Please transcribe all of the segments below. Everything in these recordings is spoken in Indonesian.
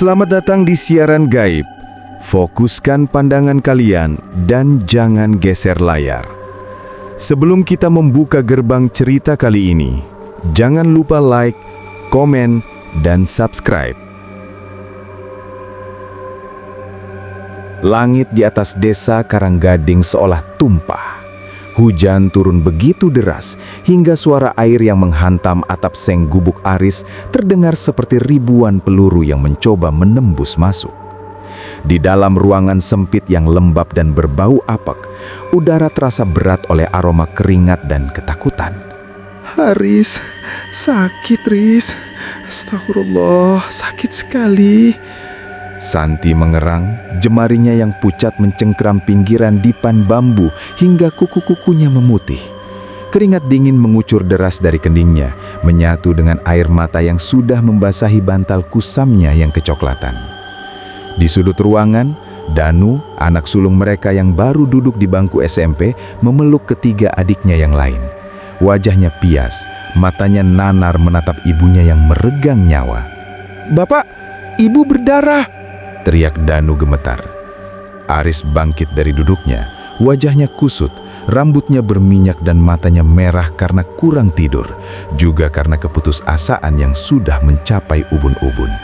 Selamat datang di siaran gaib. Fokuskan pandangan kalian dan jangan geser layar. Sebelum kita membuka gerbang cerita kali ini, jangan lupa like, komen, dan subscribe. Langit di atas desa Karanggading seolah tumpah. Hujan turun begitu deras hingga suara air yang menghantam atap seng gubuk Aris terdengar seperti ribuan peluru yang mencoba menembus masuk. Di dalam ruangan sempit yang lembab dan berbau apek, udara terasa berat oleh aroma keringat dan ketakutan. Haris, sakit Riz. Astagfirullah, sakit sekali. Santi mengerang, jemarinya yang pucat mencengkeram pinggiran dipan bambu hingga kuku-kukunya memutih. Keringat dingin mengucur deras dari keningnya, menyatu dengan air mata yang sudah membasahi bantal kusamnya yang kecoklatan. Di sudut ruangan, Danu, anak sulung mereka yang baru duduk di bangku SMP, memeluk ketiga adiknya yang lain. Wajahnya pias, matanya nanar menatap ibunya yang meregang nyawa. Bapak, ibu berdarah! Teriak Danu gemetar. Aris bangkit dari duduknya, wajahnya kusut, rambutnya berminyak dan matanya merah karena kurang tidur, juga karena keputusasaan yang sudah mencapai ubun-ubun.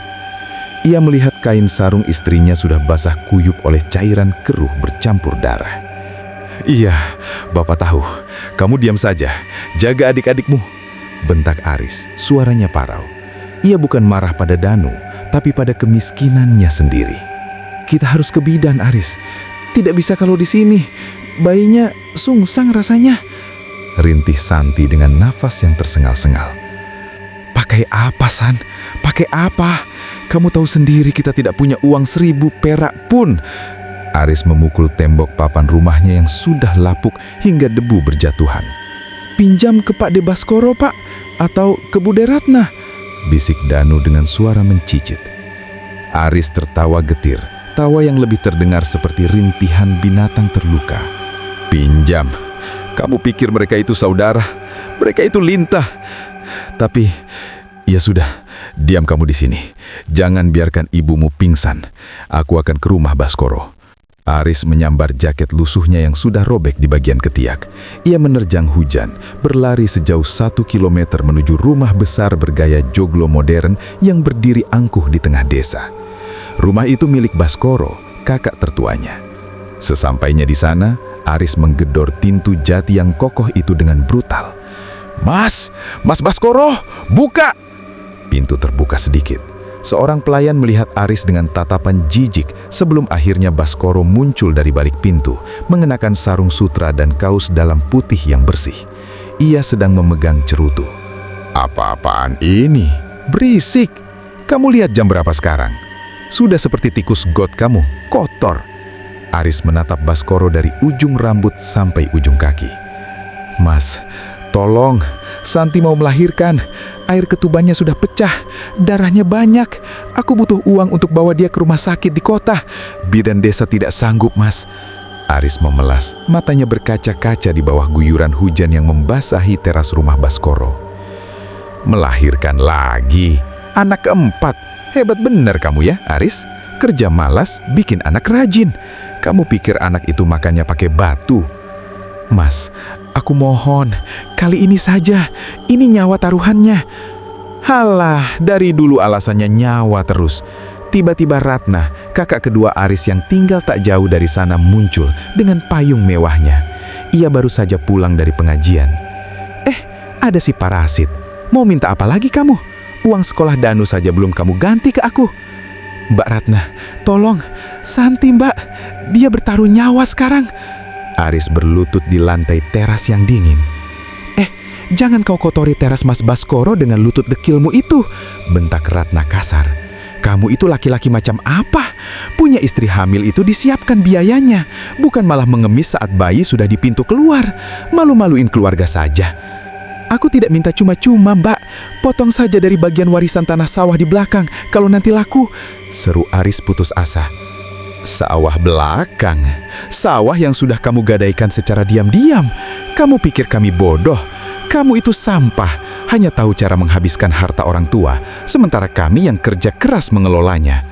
Ia melihat kain sarung istrinya sudah basah kuyup oleh cairan keruh bercampur darah. "Iya, Bapak tahu. Kamu diam saja, jaga adik-adikmu," bentak Aris, suaranya parau. Ia bukan marah pada Danu, tapi pada kemiskinannya sendiri. Kita harus ke bidan, Aris. Tidak bisa kalau di sini. Bayinya sungsang rasanya. Rintih Santi dengan nafas yang tersengal-sengal. Pakai apa, San? Pakai apa? Kamu tahu sendiri kita tidak punya uang 1000 perak pun. Aris memukul tembok papan rumahnya yang sudah lapuk hingga debu berjatuhan. Pinjam ke Pak De Baskoro, Pak. Atau ke Bude Ratna. Bisik Danu dengan suara mencicit. Aris tertawa getir, tawa yang lebih terdengar seperti rintihan binatang terluka. "Pinjam? Kamu pikir mereka itu saudara? Mereka itu lintah. Tapi, ya sudah, diam kamu di sini. Jangan biarkan ibumu pingsan. Aku akan ke rumah Baskoro." Aris menyambar jaket lusuhnya yang sudah robek di bagian ketiak. Ia menerjang hujan, berlari sejauh 1 kilometer menuju rumah besar bergaya joglo modern yang berdiri angkuh di tengah desa. Rumah itu milik Baskoro, kakak tertuanya. Sesampainya di sana, Aris menggedor pintu jati yang kokoh itu dengan brutal. Mas Baskoro, buka!" Pintu terbuka sedikit. Seorang pelayan melihat Aris dengan tatapan jijik sebelum akhirnya Baskoro muncul dari balik pintu, mengenakan sarung sutra dan kaus dalam putih yang bersih. Ia sedang memegang cerutu. "Apa-apaan ini? Berisik! Kamu lihat jam berapa sekarang? Sudah seperti tikus got kamu, kotor." Aris menatap Baskoro dari ujung rambut sampai ujung kaki. "Mas, tolong, Santi mau melahirkan. Air ketubannya sudah pecah, darahnya banyak. Aku butuh uang untuk bawa dia ke rumah sakit di kota. Bidan desa tidak sanggup, Mas." Aris memelas, matanya berkaca-kaca di bawah guyuran hujan yang membasahi teras rumah Baskoro. "Melahirkan lagi? Anak keempat. Hebat benar kamu ya, Aris. Kerja malas, bikin anak rajin. Kamu pikir anak itu makannya pakai batu?" "Mas, aku mohon, kali ini saja. Ini nyawa taruhannya." "Halah, dari dulu alasannya nyawa terus." Tiba-tiba Ratna, kakak kedua Aris yang tinggal tak jauh dari sana muncul dengan payung mewahnya. Ia baru saja pulang dari pengajian. Ada si parasit. Mau minta apa lagi kamu? Uang sekolah Danu saja belum kamu ganti ke aku." "Mbak Ratna, tolong. Santi, Mbak. Dia bertaruh nyawa sekarang." Aris berlutut di lantai teras yang dingin. Jangan kau kotori teras Mas Baskoro dengan lutut dekilmu itu," bentak Ratna kasar. "Kamu itu laki-laki macam apa? Punya istri hamil itu disiapkan biayanya, bukan malah mengemis saat bayi sudah di pintu keluar. Malu-maluin keluarga saja." "Aku tidak minta cuma-cuma, Mbak. Potong saja dari bagian warisan tanah sawah di belakang kalau nanti laku," seru Aris putus asa. "Sawah belakang? Sawah yang sudah kamu gadaikan secara diam-diam. Kamu pikir kami bodoh? Kamu itu sampah, hanya tahu cara menghabiskan harta orang tua, sementara kami yang kerja keras mengelolanya."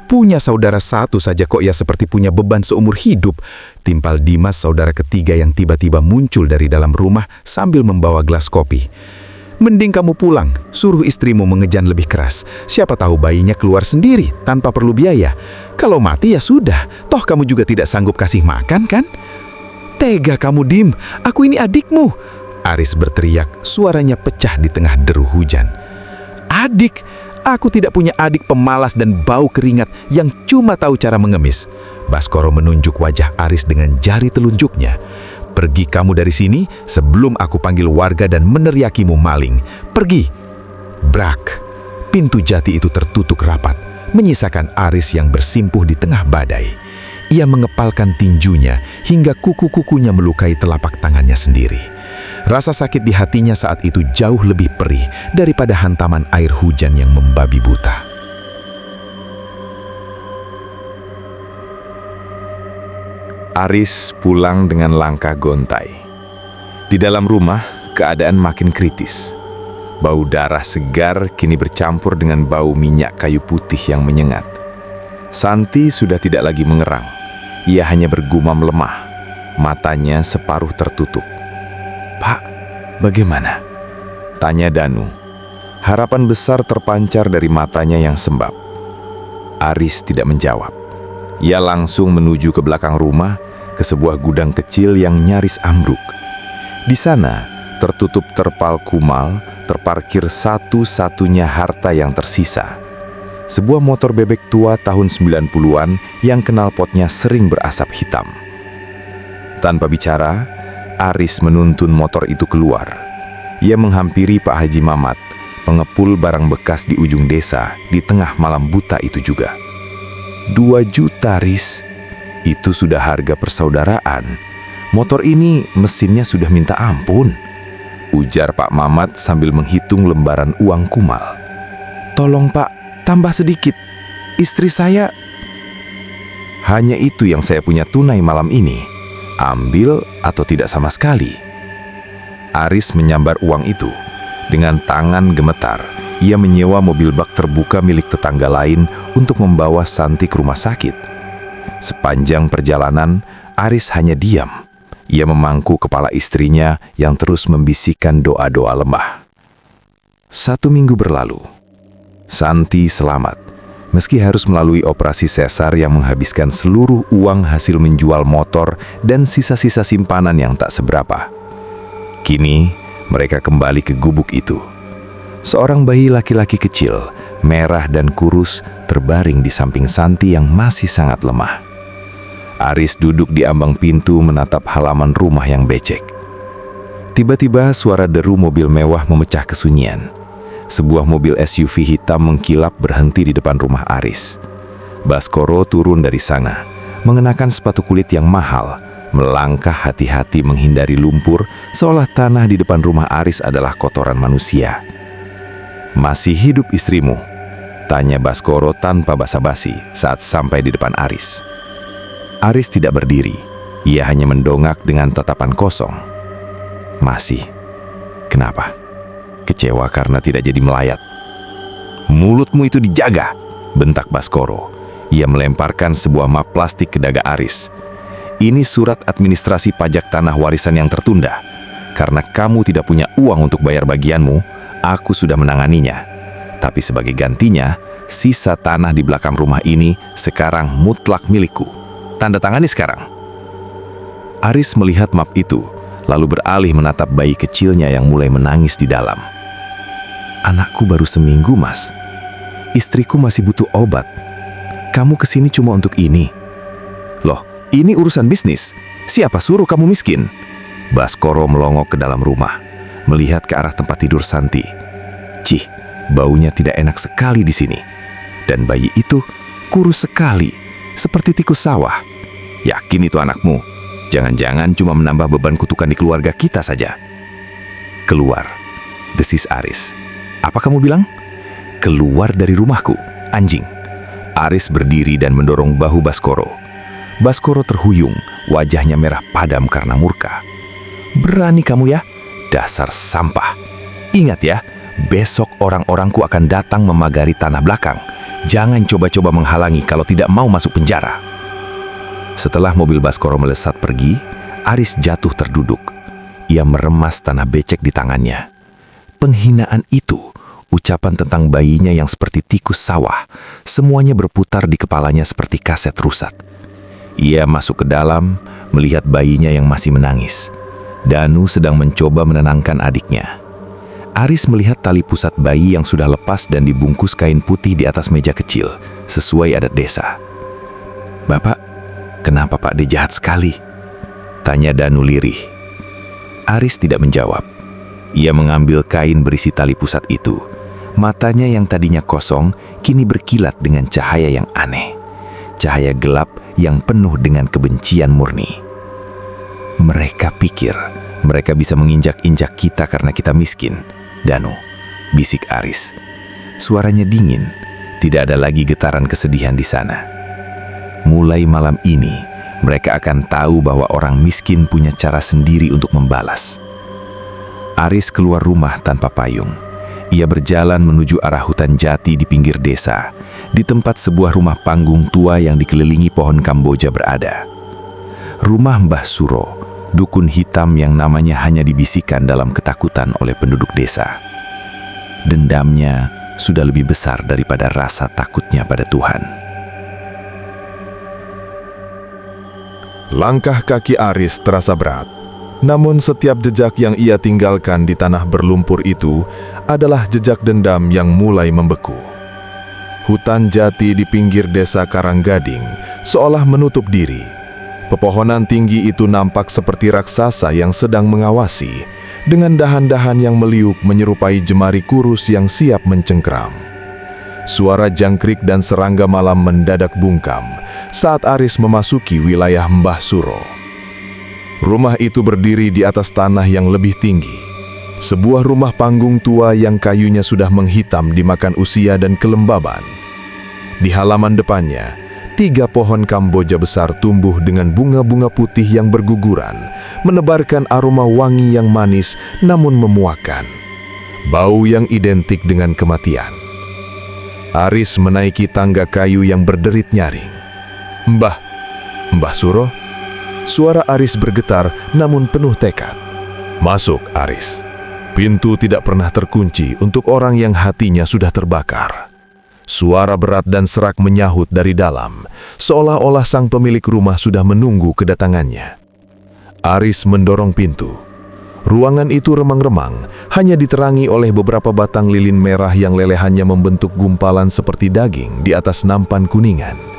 Punya saudara satu saja kok ya seperti punya beban seumur hidup. Timpal Dimas, saudara ketiga yang tiba-tiba muncul dari dalam rumah sambil membawa gelas kopi. Mending kamu pulang, suruh istrimu mengejan lebih keras. Siapa tahu bayinya keluar sendiri tanpa perlu biaya. Kalau mati ya sudah, toh kamu juga tidak sanggup kasih makan kan? Tega kamu, Dim, aku ini adikmu. Aris berteriak, suaranya pecah di tengah deru hujan. Adik? Aku tidak punya adik pemalas dan bau keringat yang cuma tahu cara mengemis. Baskoro menunjuk wajah Aris dengan jari telunjuknya. Pergi kamu dari sini sebelum aku panggil warga dan meneriakimu maling. Pergi. Brak. Pintu jati itu tertutup rapat, menyisakan Aris yang bersimpuh di tengah badai. Ia mengepalkan tinjunya hingga kuku-kukunya melukai telapak tangannya sendiri. Rasa sakit di hatinya saat itu jauh lebih perih daripada hantaman air hujan yang membabi buta. Aris pulang dengan langkah gontai. Di dalam rumah, keadaan makin kritis. Bau darah segar kini bercampur dengan bau minyak kayu putih yang menyengat. Santi sudah tidak lagi mengerang. Ia hanya bergumam lemah. Matanya separuh tertutup. "Pak, bagaimana?" tanya Danu. Harapan besar terpancar dari matanya yang sembab. Aris tidak menjawab. Ia langsung menuju ke belakang rumah, ke sebuah gudang kecil yang nyaris ambruk. Di sana, tertutup terpal kumal, terparkir satu-satunya harta yang tersisa. Sebuah motor bebek tua tahun 90-an yang knalpotnya sering berasap hitam. Tanpa bicara, Aris menuntun motor itu keluar. Ia menghampiri Pak Haji Mamat, pengepul barang bekas di ujung desa di tengah malam buta itu juga. 2 juta, Riz. Itu sudah harga persaudaraan. Motor ini mesinnya sudah minta ampun, ujar Pak Mamat sambil menghitung lembaran uang kumal. "Tolong Pak, tambah sedikit. Istri saya..." "Hanya itu yang saya punya tunai malam ini. Ambil atau tidak sama sekali." Aris menyambar uang itu. Dengan tangan gemetar, ia menyewa mobil bak terbuka milik tetangga lain untuk membawa Santi ke rumah sakit. Sepanjang perjalanan, Aris hanya diam. Ia memangku kepala istrinya yang terus membisikkan doa-doa lemah. 1 minggu berlalu. Santi selamat, meski harus melalui operasi sesar yang menghabiskan seluruh uang hasil menjual motor dan sisa-sisa simpanan yang tak seberapa. Kini, mereka kembali ke gubuk itu. Seorang bayi laki-laki kecil, merah dan kurus, terbaring di samping Santi yang masih sangat lemah. Aris duduk di ambang pintu menatap halaman rumah yang becek. Tiba-tiba suara deru mobil mewah memecah kesunyian. Sebuah mobil SUV hitam mengkilap berhenti di depan rumah Aris. Baskoro turun dari sana, mengenakan sepatu kulit yang mahal, melangkah hati-hati menghindari lumpur, seolah tanah di depan rumah Aris adalah kotoran manusia. "Masih hidup istrimu?" tanya Baskoro tanpa basa-basi saat sampai di depan Aris. Aris tidak berdiri, ia hanya mendongak dengan tatapan kosong. "Masih." "Kenapa?" "Kecewa karena tidak jadi melayat." "Mulutmu itu dijaga," bentak Baskoro. Ia melemparkan sebuah map plastik ke dada Aris. "Ini surat administrasi pajak tanah warisan yang tertunda. Karena kamu tidak punya uang untuk bayar bagianmu, aku sudah menanganinya. Tapi sebagai gantinya, sisa tanah di belakang rumah ini sekarang mutlak milikku. Tanda tangani sekarang." Aris melihat map itu, lalu beralih menatap bayi kecilnya yang mulai menangis di dalam. "Anakku baru seminggu, Mas. Istriku masih butuh obat. Kamu kesini cuma untuk ini." "Loh, ini urusan bisnis. Siapa suruh kamu miskin?" Baskoro melongok ke dalam rumah, melihat ke arah tempat tidur Santi. "Cih, baunya tidak enak sekali di sini. Dan bayi itu kurus sekali, seperti tikus sawah. Yakin itu anakmu? Jangan-jangan cuma menambah beban kutukan di keluarga kita saja." "Keluar," desis Aris. "Apa kamu bilang?" "Keluar dari rumahku, anjing." Aris berdiri dan mendorong bahu Baskoro. Baskoro terhuyung, wajahnya merah padam karena murka. "Berani kamu ya? Dasar sampah. Ingat ya, besok orang-orangku akan datang memagari tanah belakang. Jangan coba-coba menghalangi kalau tidak mau masuk penjara. Setelah mobil Baskoro melesat pergi, Aris jatuh terduduk. Ia meremas tanah becek di tangannya. Penghinaan itu, ucapan tentang bayinya yang seperti tikus sawah, semuanya berputar di kepalanya seperti kaset rusak. Ia masuk ke dalam, melihat bayinya yang masih menangis. Danu sedang mencoba menenangkan adiknya. Aris melihat tali pusat bayi yang sudah lepas dan dibungkus kain putih di atas meja kecil, sesuai adat desa. "Bapak, kenapa Pak De jahat sekali?" tanya Danu lirih. Aris tidak menjawab. Ia mengambil kain berisi tali pusat itu. Matanya yang tadinya kosong, kini berkilat dengan cahaya yang aneh. Cahaya gelap yang penuh dengan kebencian murni. "Mereka pikir mereka bisa menginjak-injak kita karena kita miskin, Danu," bisik Aris. Suaranya dingin, tidak ada lagi getaran kesedihan di sana. "Mulai malam ini, mereka akan tahu bahwa orang miskin punya cara sendiri untuk membalas." Aris keluar rumah tanpa payung. Ia berjalan menuju arah hutan jati di pinggir desa, di tempat sebuah rumah panggung tua yang dikelilingi pohon Kamboja berada. Rumah Mbah Suro, dukun hitam yang namanya hanya dibisikkan dalam ketakutan oleh penduduk desa. Dendamnya sudah lebih besar daripada rasa takutnya pada Tuhan. Langkah kaki Aris terasa berat. Namun setiap jejak yang ia tinggalkan di tanah berlumpur itu adalah jejak dendam yang mulai membeku. Hutan jati di pinggir desa Karanggading seolah menutup diri. Pepohonan tinggi itu nampak seperti raksasa yang sedang mengawasi, dengan dahan-dahan yang meliuk menyerupai jemari kurus yang siap mencengkram. Suara jangkrik dan serangga malam mendadak bungkam saat Aris memasuki wilayah Mbah Suro. Rumah itu berdiri di atas tanah yang lebih tinggi. Sebuah rumah panggung tua yang kayunya sudah menghitam dimakan usia dan kelembaban. Di halaman depannya, 3 pohon Kamboja besar tumbuh dengan bunga-bunga putih yang berguguran, menebarkan aroma wangi yang manis namun memuakkan. Bau yang identik dengan kematian. Aris menaiki tangga kayu yang berderit nyaring. Mbah Suro?" Suara Aris bergetar namun penuh tekad. "Masuk, Aris. Pintu tidak pernah terkunci untuk orang yang hatinya sudah terbakar." Suara berat dan serak menyahut dari dalam, seolah-olah sang pemilik rumah sudah menunggu kedatangannya. Aris mendorong pintu. Ruangan itu remang-remang, hanya diterangi oleh beberapa batang lilin merah yang lelehannya membentuk gumpalan seperti daging di atas nampan kuningan.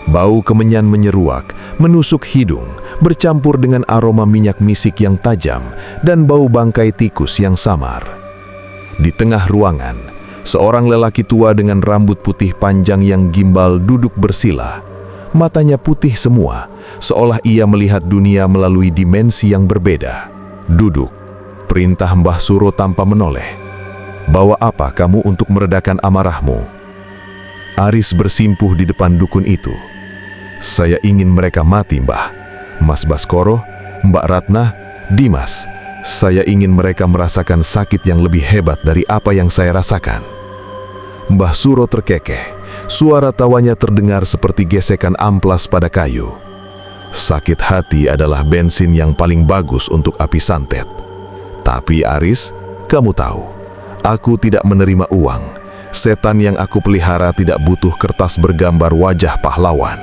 Bau kemenyan menyeruak, menusuk hidung, bercampur dengan aroma minyak misik yang tajam dan bau bangkai tikus yang samar. Di tengah ruangan, seorang lelaki tua dengan rambut putih panjang yang gimbal duduk bersila. Matanya putih semua, seolah ia melihat dunia melalui dimensi yang berbeda. "Duduk," perintah Mbah Suro tanpa menoleh. "Bawa apa kamu untuk meredakan amarahmu?" Aris bersimpuh di depan dukun itu. "Saya ingin mereka mati, Mbah. Mas Baskoro, Mbak Ratna, Dimas. Saya ingin mereka merasakan sakit yang lebih hebat dari apa yang saya rasakan." Mbah Suro terkekeh. Suara tawanya terdengar seperti gesekan amplas pada kayu. "Sakit hati adalah bensin yang paling bagus untuk api santet. Tapi Aris, kamu tahu, aku tidak menerima uang. Setan yang aku pelihara tidak butuh kertas bergambar wajah pahlawan."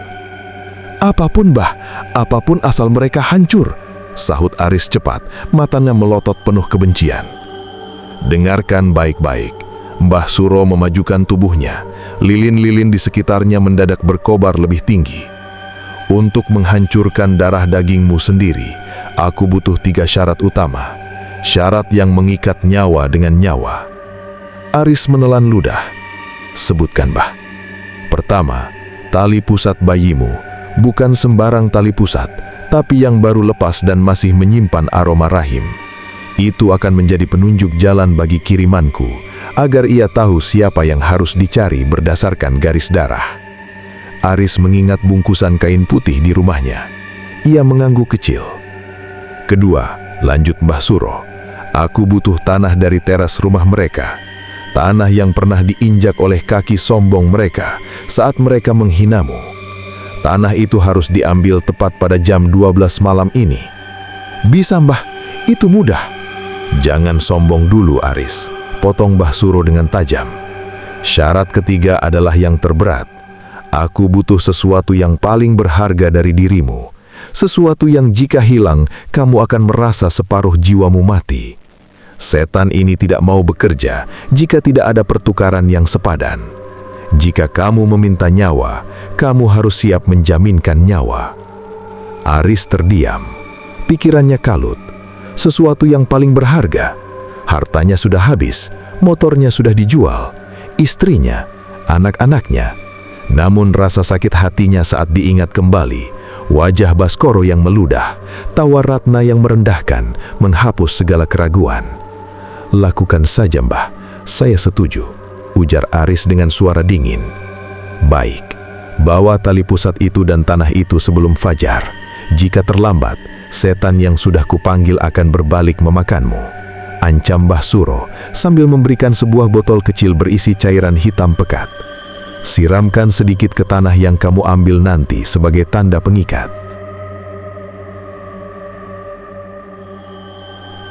"Apapun, Mbah, apapun asal mereka hancur," sahut Aris cepat, matanya melotot penuh kebencian. "Dengarkan baik-baik." Mbah Suro memajukan tubuhnya. Lilin-lilin di sekitarnya mendadak berkobar lebih tinggi. "Untuk menghancurkan darah dagingmu sendiri, aku butuh 3 syarat utama. Syarat yang mengikat nyawa dengan nyawa." Aris menelan ludah. "Sebutkan, Mbah." "Pertama, tali pusat bayimu. Bukan sembarang tali pusat, tapi yang baru lepas dan masih menyimpan aroma rahim. Itu akan menjadi penunjuk jalan bagi kirimanku, agar ia tahu siapa yang harus dicari berdasarkan garis darah." Aris mengingat bungkusan kain putih di rumahnya. Ia mengangguk kecil. "Kedua," lanjut Mbah Suro, "aku butuh tanah dari teras rumah mereka. Tanah yang pernah diinjak oleh kaki sombong mereka saat mereka menghinamu. Tanah itu harus diambil tepat pada jam 12 malam ini. Bisa Mbah, itu mudah. Jangan sombong dulu Aris, potong Mbah Suro dengan tajam. Syarat ketiga adalah yang terberat. Aku butuh sesuatu yang paling berharga dari dirimu. Sesuatu yang jika hilang, kamu akan merasa separuh jiwamu mati. Setan ini tidak mau bekerja jika tidak ada pertukaran yang sepadan. Jika kamu meminta nyawa, kamu harus siap menjaminkan nyawa. Aris terdiam. Pikirannya kalut. Sesuatu yang paling berharga. Hartanya sudah habis, motornya sudah dijual, istrinya, anak-anaknya. Namun rasa sakit hatinya saat diingat kembali, wajah Baskoro yang meludah, tawa Ratna yang merendahkan, menghapus segala keraguan. Lakukan saja Mbah, saya setuju, ujar Aris dengan suara dingin. Baik, bawa tali pusat itu dan tanah itu sebelum fajar. Jika terlambat, setan yang sudah kupanggil akan berbalik memakanmu. Ancam Mbah Suro sambil memberikan sebuah botol kecil berisi cairan hitam pekat. Siramkan sedikit ke tanah yang kamu ambil nanti sebagai tanda pengikat.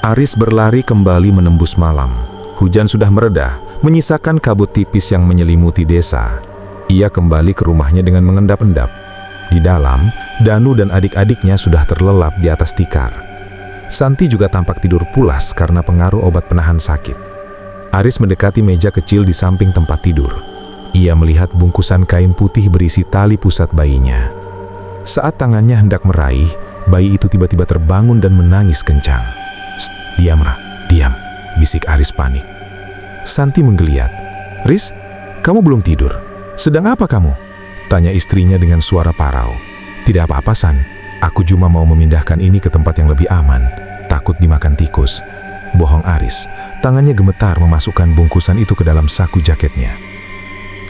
Aris berlari kembali menembus malam. Hujan sudah mereda, menyisakan kabut tipis yang menyelimuti desa. Ia kembali ke rumahnya dengan mengendap-endap. Di dalam, Danu dan adik-adiknya sudah terlelap di atas tikar. Santi juga tampak tidur pulas karena pengaruh obat penahan sakit. Aris mendekati meja kecil di samping tempat tidur. Ia melihat bungkusan kain putih berisi tali pusat bayinya. Saat tangannya hendak meraih, bayi itu tiba-tiba terbangun dan menangis kencang. "Diam, Ra, diam," bisik Aris panik. Santi menggeliat. "Riz, kamu belum tidur? Sedang apa kamu?" tanya istrinya dengan suara parau. "Tidak apa-apa, San. Aku cuma mau memindahkan ini ke tempat yang lebih aman. Takut dimakan tikus." Bohong Aris. Tangannya gemetar memasukkan bungkusan itu ke dalam saku jaketnya.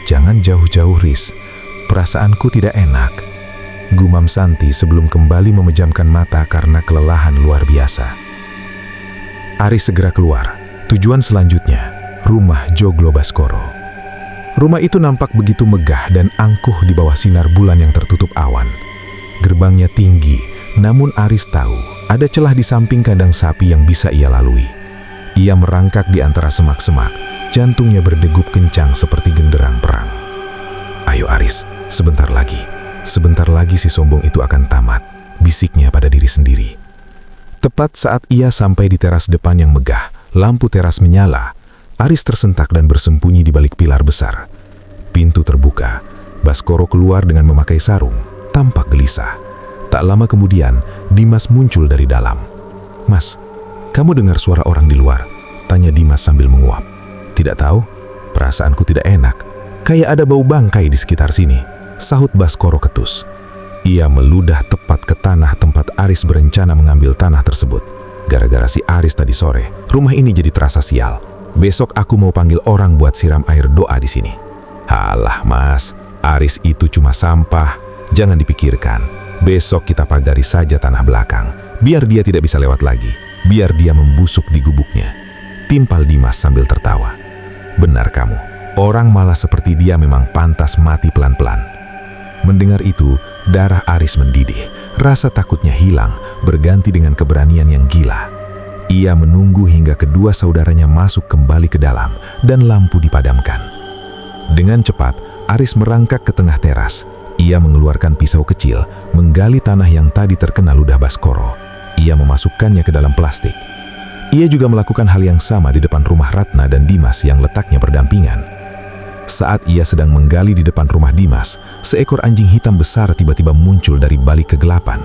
"Jangan jauh-jauh, Riz. Perasaanku tidak enak," gumam Santi sebelum kembali memejamkan mata karena kelelahan luar biasa. Aris segera keluar. Tujuan selanjutnya, rumah Joglo Baskoro. Rumah itu nampak begitu megah dan angkuh di bawah sinar bulan yang tertutup awan. Gerbangnya tinggi, namun Aris tahu ada celah di samping kandang sapi yang bisa ia lalui. Ia merangkak di antara semak-semak, jantungnya berdegup kencang seperti genderang perang. "Ayo Aris, sebentar lagi. Sebentar lagi si sombong itu akan tamat," bisiknya pada diri sendiri. Tepat saat ia sampai di teras depan yang megah, lampu teras menyala. Aris tersentak dan bersembunyi di balik pilar besar. Pintu terbuka. Baskoro keluar dengan memakai sarung, tampak gelisah. Tak lama kemudian, Dimas muncul dari dalam. "Mas, kamu dengar suara orang di luar?" tanya Dimas sambil menguap. "Tidak tahu, perasaanku tidak enak. Kayak ada bau bangkai di sekitar sini," sahut Baskoro ketus. Ia meludah tepat ke tanah tempat Aris berencana mengambil tanah tersebut. "Gara-gara si Aris tadi sore, rumah ini jadi terasa sial. Besok aku mau panggil orang buat siram air doa di sini." "Halah Mas, Aris itu cuma sampah. Jangan dipikirkan. Besok kita pagari saja tanah belakang. Biar dia tidak bisa lewat lagi. Biar dia membusuk di gubuknya," timpal Dimas sambil tertawa. "Benar kamu. Orang malah seperti dia memang pantas mati pelan-pelan." Mendengar itu, darah Aris mendidih. Rasa takutnya hilang, berganti dengan keberanian yang gila. Ia menunggu hingga kedua saudaranya masuk kembali ke dalam dan lampu dipadamkan. Dengan cepat, Aris merangkak ke tengah teras. Ia mengeluarkan pisau kecil, menggali tanah yang tadi terkena ludah Baskoro. Ia memasukkannya ke dalam plastik. Ia juga melakukan hal yang sama di depan rumah Ratna dan Dimas yang letaknya berdampingan. Saat ia sedang menggali di depan rumah Dimas, seekor anjing hitam besar tiba-tiba muncul dari balik kegelapan.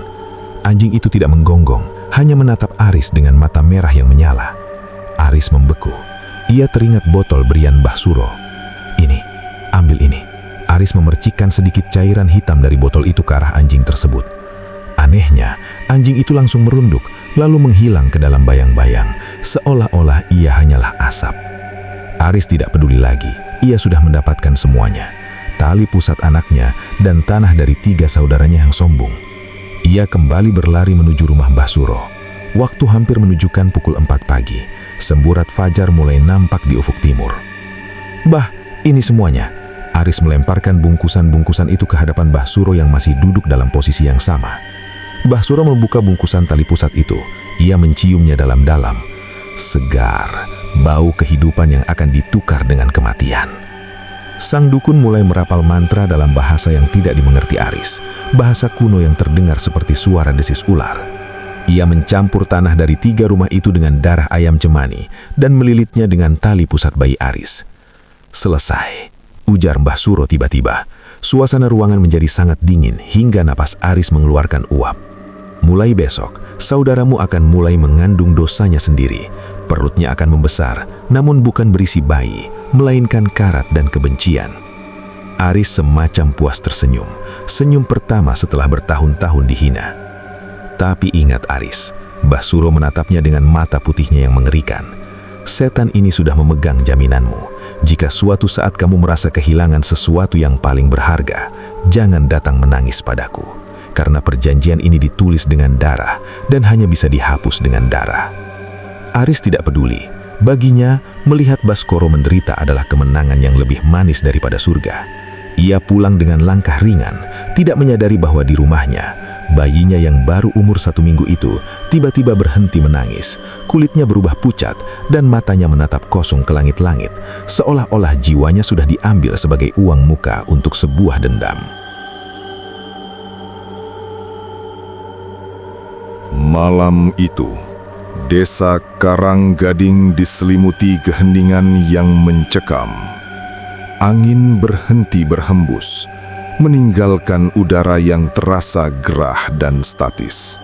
Anjing itu tidak menggonggong, hanya menatap Aris dengan mata merah yang menyala. Aris membeku. Ia teringat botol berian Mbah Suro. "Ini, ambil ini." Aris memercikkan sedikit cairan hitam dari botol itu ke arah anjing tersebut. Anehnya, anjing itu langsung merunduk, lalu menghilang ke dalam bayang-bayang, seolah-olah ia hanyalah asap. Aris tidak peduli lagi. Ia sudah mendapatkan semuanya. Tali pusat anaknya dan tanah dari 3 saudaranya yang sombong. Ia kembali berlari menuju rumah Mbah Suro. Waktu hampir menunjukkan pukul 4 pagi. Semburat fajar mulai nampak di ufuk timur. "Bah, ini semuanya." Aris melemparkan bungkusan-bungkusan itu ke hadapan Mbah Suro yang masih duduk dalam posisi yang sama. Mbah Suro membuka bungkusan tali pusat itu. Ia menciumnya dalam-dalam. Segar, bau kehidupan yang akan ditukar dengan kematian. Sang dukun mulai merapal mantra dalam bahasa yang tidak dimengerti Aris, bahasa kuno yang terdengar seperti suara desis ular. Ia mencampur tanah dari 3 rumah itu dengan darah ayam cemani dan melilitnya dengan tali pusat bayi Aris. "Selesai," ujar Mbah Suro tiba-tiba. Suasana ruangan menjadi sangat dingin hingga napas Aris mengeluarkan uap. "Mulai besok, saudaramu akan mulai mengandung dosanya sendiri. Perutnya akan membesar, namun bukan berisi bayi, melainkan karat dan kebencian." Aris semacam puas tersenyum, senyum pertama setelah bertahun-tahun dihina. Tapi ingat Aris, Mbah Suro menatapnya dengan mata putihnya yang mengerikan. "Setan ini sudah memegang jaminanmu. Jika suatu saat kamu merasa kehilangan sesuatu yang paling berharga, jangan datang menangis padaku. Karena perjanjian ini ditulis dengan darah dan hanya bisa dihapus dengan darah." Aris tidak peduli. Baginya, melihat Baskoro menderita adalah kemenangan yang lebih manis daripada surga. Ia pulang dengan langkah ringan, tidak menyadari bahwa di rumahnya, bayinya yang baru umur 1 minggu itu tiba-tiba berhenti menangis. Kulitnya berubah pucat dan matanya menatap kosong ke langit-langit, seolah-olah jiwanya sudah diambil sebagai uang muka untuk sebuah dendam. Malam itu, desa Karanggading diselimuti keheningan yang mencekam. Angin berhenti berhembus, meninggalkan udara yang terasa gerah dan statis.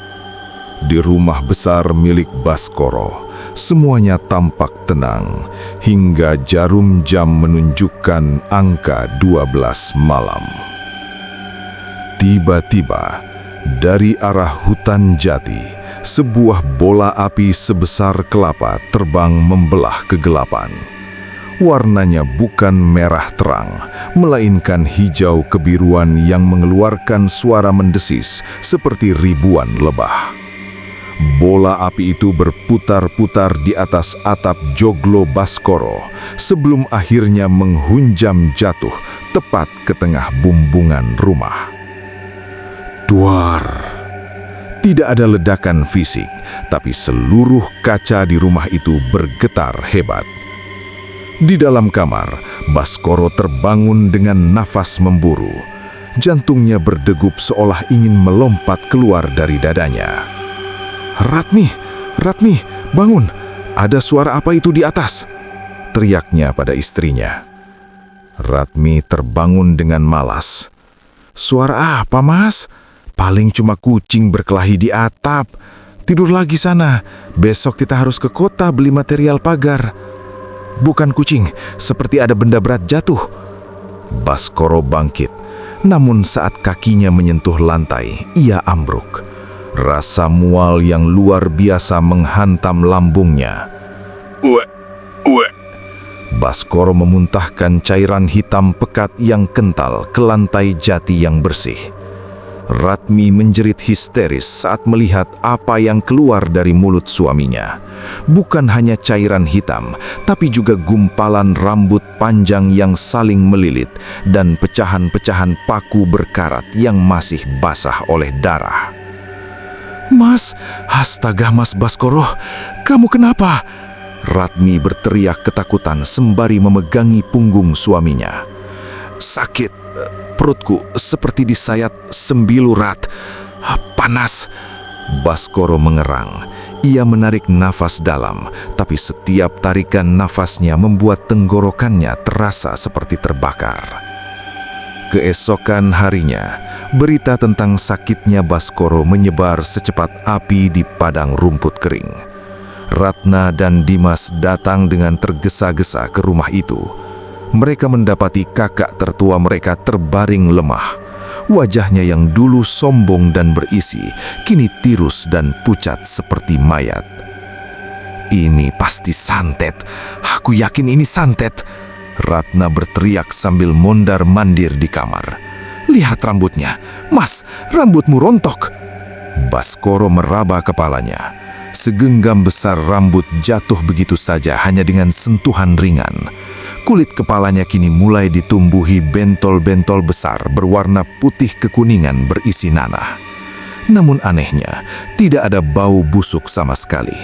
Di rumah besar milik Baskoro, semuanya tampak tenang, hingga jarum jam menunjukkan angka 12 malam. Tiba-tiba, dari arah hutan jati, sebuah bola api sebesar kelapa terbang membelah kegelapan. Warnanya bukan merah terang, melainkan hijau kebiruan yang mengeluarkan suara mendesis seperti ribuan lebah. Bola api itu berputar-putar di atas atap joglo Baskoro sebelum akhirnya menghunjam jatuh tepat ke tengah bumbungan rumah. Duar. Tidak ada ledakan fisik, tapi seluruh kaca di rumah itu bergetar hebat. Di dalam kamar, Baskoro terbangun dengan nafas memburu. Jantungnya berdegup seolah ingin melompat keluar dari dadanya. "Ratmi, Ratmi, bangun! Ada suara apa itu di atas?" teriaknya pada istrinya. Ratmi terbangun dengan malas. "Suara apa, Mas? Paling cuma kucing berkelahi di atap. Tidur lagi sana. Besok kita harus ke kota beli material pagar." "Bukan kucing, seperti ada benda berat jatuh." Baskoro bangkit, namun saat kakinya menyentuh lantai, ia ambruk. Rasa mual yang luar biasa menghantam lambungnya. "Uwe, uwe." Baskoro memuntahkan cairan hitam pekat yang kental ke lantai jati yang bersih. Ratmi menjerit histeris saat melihat apa yang keluar dari mulut suaminya. Bukan hanya cairan hitam, tapi juga gumpalan rambut panjang yang saling melilit dan pecahan-pecahan paku berkarat yang masih basah oleh darah. "Mas, astaga Mas Baskoro, kamu kenapa?" Ratmi berteriak ketakutan sembari memegangi punggung suaminya. "Sakit, perutku seperti disayat sembilu rat. Panas." Baskoro mengerang. Ia menarik nafas dalam, tapi setiap tarikan nafasnya membuat tenggorokannya terasa seperti terbakar. Keesokan harinya, berita tentang sakitnya Baskoro menyebar secepat api di padang rumput kering. Ratna dan Dimas datang dengan tergesa-gesa ke rumah itu. Mereka mendapati kakak tertua mereka terbaring lemah. Wajahnya yang dulu sombong dan berisi, kini tirus dan pucat seperti mayat. "Ini pasti santet. Aku yakin ini santet." Ratna berteriak sambil mondar-mandir di kamar. "Lihat rambutnya. Mas, rambutmu rontok." Baskoro meraba kepalanya. segenggam besar rambut jatuh begitu saja hanya dengan sentuhan ringan. Kulit kepalanya kini mulai ditumbuhi bentol-bentol besar berwarna putih kekuningan berisi nanah. Namun anehnya, tidak ada bau busuk sama sekali.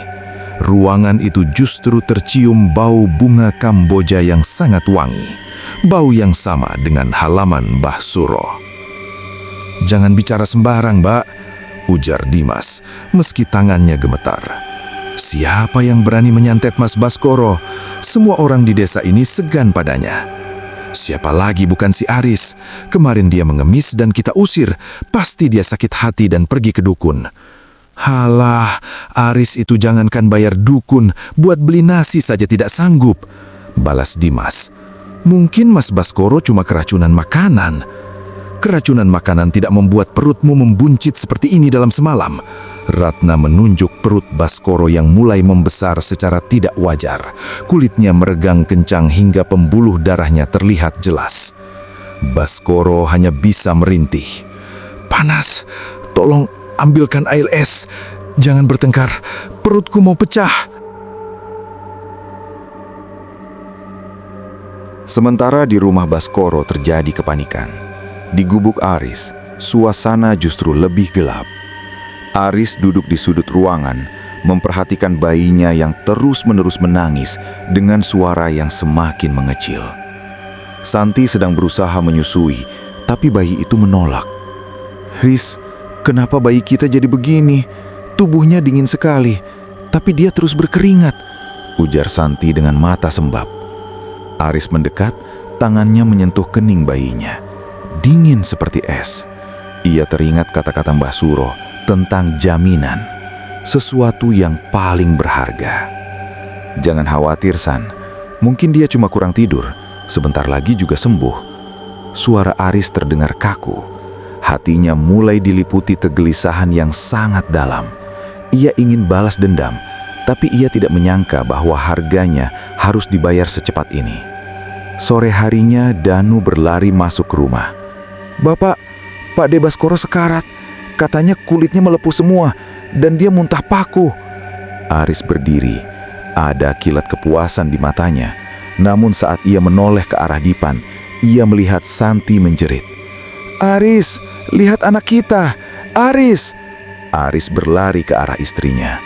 Ruangan itu justru tercium bau bunga Kamboja yang sangat wangi. Bau yang sama dengan halaman Mbah Suro. "Jangan bicara sembarang, Mbak," ujar Dimas, meski tangannya gemetar. "Siapa yang berani menyantet Mas Baskoro? Semua orang di desa ini segan padanya. Siapa lagi bukan si Aris? Kemarin dia mengemis dan kita usir. Pasti dia sakit hati dan pergi ke dukun." "Halah, Aris itu jangankan bayar dukun, buat beli nasi saja tidak sanggup," balas Dimas. "Mungkin Mas Baskoro cuma keracunan makanan." "Keracunan makanan tidak membuat perutmu membuncit seperti ini dalam semalam." Ratna menunjuk perut Baskoro yang mulai membesar secara tidak wajar. Kulitnya meregang kencang hingga pembuluh darahnya terlihat jelas. Baskoro hanya bisa merintih. "Panas, tolong ambilkan air es. Jangan bertengkar, perutku mau pecah." Sementara di rumah Baskoro terjadi kepanikan. Di gubuk Aris, suasana justru lebih gelap. Aris duduk di sudut ruangan, memperhatikan bayinya yang terus-menerus menangis dengan suara yang semakin mengecil. Santi sedang berusaha menyusui, tapi bayi itu menolak. "Riz, kenapa bayi kita jadi begini? Tubuhnya dingin sekali, tapi dia terus berkeringat," ujar Santi dengan mata sembab. Aris mendekat, tangannya menyentuh kening bayinya. Dingin seperti es. Ia teringat kata-kata Mbah Suro tentang jaminan, sesuatu yang paling berharga. "Jangan khawatir, San. Mungkin dia cuma kurang tidur. Sebentar lagi juga sembuh." Suara Aris terdengar kaku. Hatinya mulai diliputi kegelisahan yang sangat dalam. Ia ingin balas dendam, tapi ia tidak menyangka bahwa harganya harus dibayar secepat ini. Sore harinya, Danu berlari masuk ke rumah. "Bapak, Pak De Baskoro sekarat. Katanya kulitnya melepuh semua dan dia muntah paku." Aris berdiri. Ada kilat kepuasan di matanya. Namun saat ia menoleh ke arah Dipan, ia melihat Santi menjerit. "Aris, lihat anak kita! Aris!" Aris berlari ke arah istrinya.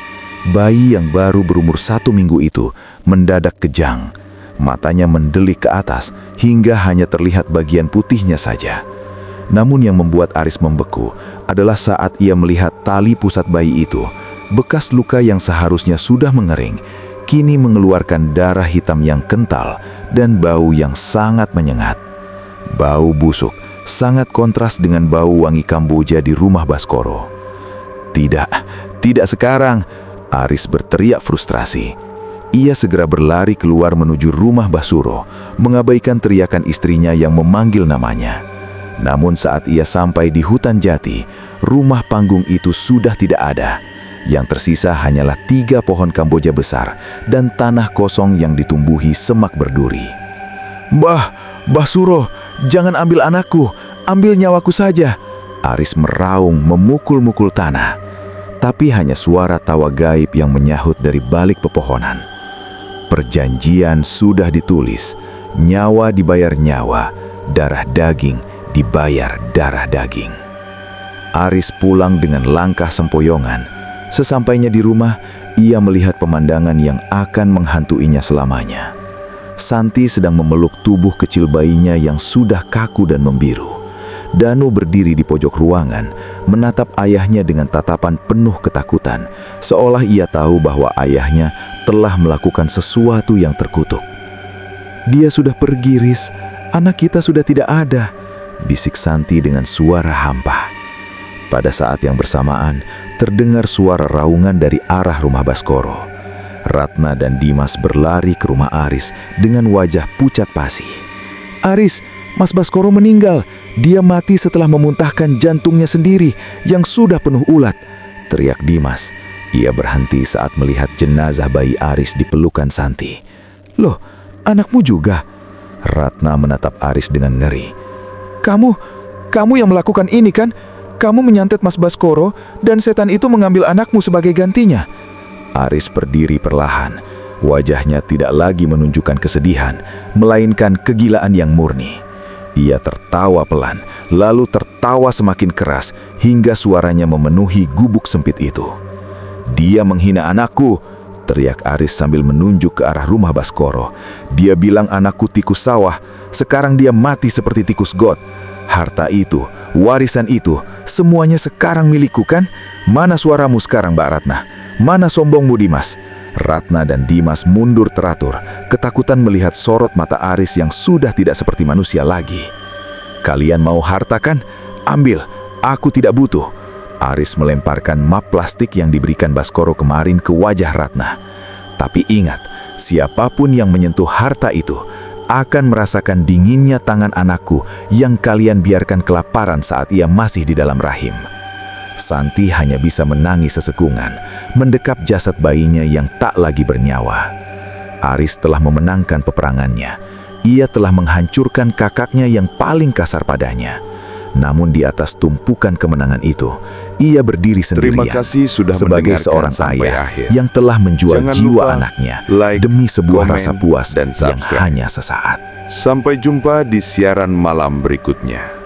Bayi yang baru berumur 1 minggu itu mendadak kejang. Matanya mendelik ke atas hingga hanya terlihat bagian putihnya saja. Namun yang membuat Aris membeku adalah saat ia melihat tali pusat bayi itu, bekas luka yang seharusnya sudah mengering, kini mengeluarkan darah hitam yang kental dan bau yang sangat menyengat. Bau busuk sangat kontras dengan bau wangi Kamboja di rumah Baskoro. Tidak sekarang!" Aris berteriak frustrasi. Ia segera berlari keluar menuju rumah Mbah Suro, mengabaikan teriakan istrinya yang memanggil namanya. Namun saat ia sampai di hutan jati, rumah panggung itu sudah tidak ada. Yang tersisa hanyalah 3 pohon Kamboja besar dan tanah kosong yang ditumbuhi semak berduri. Mbah Suro, jangan ambil anakku, ambil nyawaku saja." Aris meraung memukul-mukul tanah. Tapi hanya suara tawa gaib yang menyahut dari balik pepohonan. Perjanjian sudah ditulis, nyawa dibayar nyawa, darah daging dibayar darah daging. Aris pulang dengan langkah sempoyongan. Sesampainya di rumah, ia melihat pemandangan yang akan menghantuinya selamanya. Santi sedang memeluk tubuh kecil bayinya yang sudah kaku dan membiru. Danu berdiri di pojok ruangan, menatap ayahnya dengan tatapan penuh ketakutan, seolah ia tahu bahwa ayahnya telah melakukan sesuatu yang terkutuk. "Dia sudah pergi, Riz. Anak kita sudah tidak ada," bisik Santi dengan suara hampa. Pada saat yang bersamaan, terdengar suara raungan dari arah rumah Baskoro. Ratna dan Dimas berlari ke rumah Aris dengan wajah pucat pasi. "Aris, Mas Baskoro meninggal. Dia mati setelah memuntahkan jantungnya sendiri yang sudah penuh ulat," teriak Dimas. Ia berhenti saat melihat jenazah bayi Aris di pelukan Santi. "Loh, anakmu juga?" Ratna menatap Aris dengan ngeri. Kamu yang melakukan ini kan? Kamu menyantet Mas Baskoro dan setan itu mengambil anakmu sebagai gantinya." Aris berdiri perlahan. Wajahnya tidak lagi menunjukkan kesedihan, melainkan kegilaan yang murni. Ia tertawa pelan, lalu tertawa semakin keras hingga suaranya memenuhi gubuk sempit itu. "Dia menghina anakku!" teriak Aris sambil menunjuk ke arah rumah Baskoro. "Dia bilang anakku tikus sawah, sekarang dia mati seperti tikus got. Harta itu, warisan itu, semuanya sekarang milikku kan? Mana suaramu sekarang, Mbak Ratna? Mana sombongmu, Dimas?" Ratna dan Dimas mundur teratur, ketakutan melihat sorot mata Aris yang sudah tidak seperti manusia lagi. "Kalian mau harta kan? Ambil, aku tidak butuh." Aris melemparkan map plastik yang diberikan Baskoro kemarin ke wajah Ratna. "Tapi ingat, siapapun yang menyentuh harta itu akan merasakan dinginnya tangan anakku yang kalian biarkan kelaparan saat ia masih di dalam rahim." Santi hanya bisa menangis sesekungan, mendekap jasad bayinya yang tak lagi bernyawa. Aris telah memenangkan peperangannya. Ia telah menghancurkan kakaknya yang paling kasar padanya. Namun di atas tumpukan kemenangan itu, ia berdiri sendirian. Terima kasih sudah sebagai mendengarkan seorang sampai ayah akhir. yang telah menjual Jangan jiwa lupa anaknya like, demi sebuah komen, rasa puas dan yang subscribe. hanya sesaat. Sampai jumpa di siaran malam berikutnya.